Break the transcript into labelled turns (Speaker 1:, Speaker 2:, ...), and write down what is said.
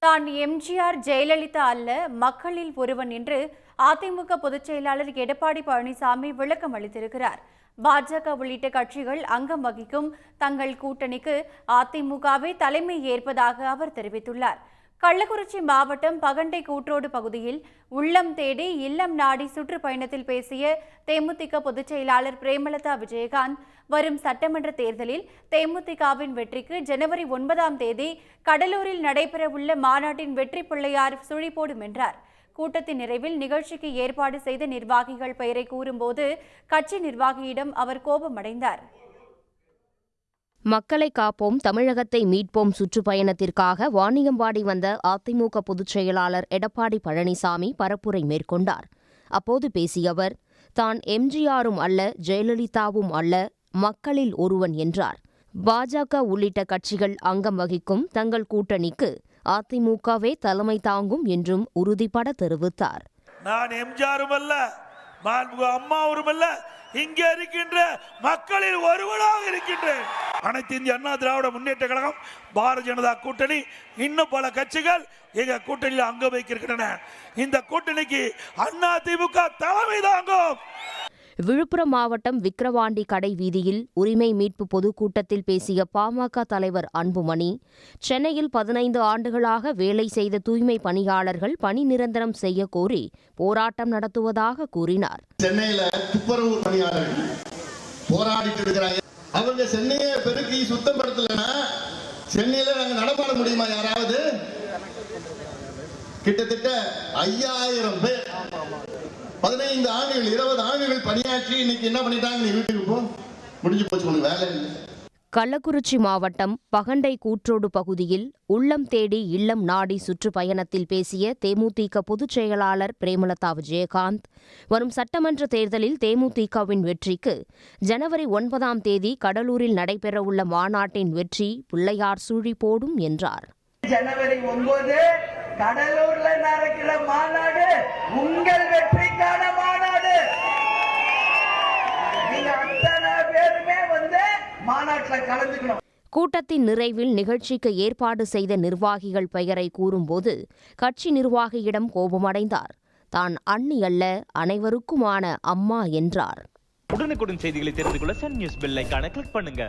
Speaker 1: தான் எம்ஜிஆர் ஜெயலலிதா அல்ல, மக்களில் ஒருவன் என்று அதிமுக பொதுச் செயலாளர் எடப்பாடி பழனிசாமி விளக்கம் அளித்திருக்கிறார். பாஜக உள்ளிட்ட கட்சிகள் அங்கம் வகிக்கும் தங்கள் கூட்டணிக்கு அதிமுகவே தலைமை ஏற்பதாக அவர் தெரிவித்துள்ளார். கள்ளக்குறிச்சி மாவட்டம் பகண்டை கூற்றோடு பகுதியில் உள்ளம் தேடி இல்லம் நாடி சுற்றுப்பயணத்தில் பேசிய தேமுதிக பொதுச் செயலாளர் பிரேமலதா விஜயகாந்த், வரும் சட்டமன்ற தேர்தலில் தேமுதிகவின் வெற்றிக்கு ஜனவரி 9 கடலூரில் நடைபெறவுள்ள மாநாட்டின் வெற்றி பிள்ளையார் சுழி போடும் என்றார். கூட்டத்தின் நிறைவில் நிகழ்ச்சிக்கு ஏற்பாடு செய்த நிர்வாகிகள் பெயரை கூறும்போது கட்சி நிர்வாகியிடம் அவர் கோபமடைந்தார்.
Speaker 2: மக்களை காப்போம், தமிழகத்தை மீட்போம் சுற்றுப்பயணத்திற்காக வாணியம்பாடி வந்த அதிமுக பொதுச் செயலாளர் எடப்பாடி பழனிசாமி பரப்புரை மேற்கொண்டார். அப்போது பேசிய அவர், தான் எம்ஜிஆரும் அல்ல, ஜெயலலிதாவும் அல்ல, மக்களில் ஒருவன் என்றார். பாஜக உள்ளிட்ட கட்சிகள் அங்கம் வகிக்கும் தங்கள் கூட்டணிக்கு அதிமுகவே தலைமை தாங்கும் என்றும் உறுதிபட தெரிவித்தார்.
Speaker 3: நான் எம்ஜிஆரும் அல்ல, அம்மாவும் அல்ல, இங்கே இருக்கின்ற மக்களில் ஒருவனாக இருக்கின்றேன். அனைத்து இந்திய அண்ணா திராவிட முன்னேற்ற கழகம், பாரதிய ஜனதா கூட்டணி, இன்னும் பல கட்சிகள் எங்க கூட்டணியில் அங்க வைக்கின்றன. இந்த கூட்டணிக்கு அதிமுக தலைமை தாங்கும்.
Speaker 2: விழுப்புரம் மாவட்டம் விக்கிரவாண்டி கடை வீதியில் உரிமை மீட்பு பொதுக்கூட்டத்தில் பேசிய பாமக தலைவர் அன்புமணி, சென்னையில் 15 ஆண்டுகளாக வேலை செய்த தூய்மை பணியாளர்கள் பணி நிரந்தரம் செய்ய கோரி போராட்டம் நடத்துவதாக கூறினார்.
Speaker 4: சென்னையில துப்புரவு பணியாளர்கள் போராடிட்டு இருக்கிறாங்க. அவங்க சென்னையை பெருக்கி சுத்தப்படுத்தலன்னா சென்னையில நாங்க நடமாட முடியுமா? யாராவது கிட்டத்தட்ட 5000 பேர் 15 ஆண்டுகள் 20 ஆண்டுகள் பணியாற்றி இன்னைக்கு என்ன பண்ணிட்டாங்க? நீ வீட்டுக்கு போ, முடிஞ்சு போச்சு, உனக்கு வேலை இல்லை.
Speaker 2: கள்ளக்குறிச்சி மாவட்டம் பகண்டை கூற்றோடு பகுதியில் உள்ளம் தேடி இல்லம் நாடி சுற்றுப்பயணத்தில் பேசிய தேமுதிக பொதுச் செயலாளர் பிரேமலதா விஜயகாந்த், வரும் சட்டமன்ற தேர்தலில் தேமுதிகவின் வெற்றிக்கு ஜனவரி 9 கடலூரில் நடைபெறவுள்ள மாநாட்டின் வெற்றி பிள்ளையார் சுழி போடும் என்றார்.
Speaker 5: ஜனவரி 9 கடலூர்ல நடக்கிற மாநாடு உங்கள் வெற்றிக்கான மாநாடு. நீங்க அத்தனை பேருமே வந்து மாநாட்டில் கலந்துக்கணும்.
Speaker 2: கூட்டத்தின் நிறைவில் நிகழ்ச்சிக்கு ஏற்பாடு செய்த நிர்வாகிகள் பெயரை கூறும்போது கட்சி நிர்வாகியிடம் கோபமடைந்தார். தான் அண்ணி அல்ல, அனைவருக்குமான அம்மா என்றார்.
Speaker 6: உடனுக்குடன் செய்திகளை தெரிந்து கொள்ள சன் நியூஸ் பெல் ஐகானை கிளிக் பண்ணுங்க.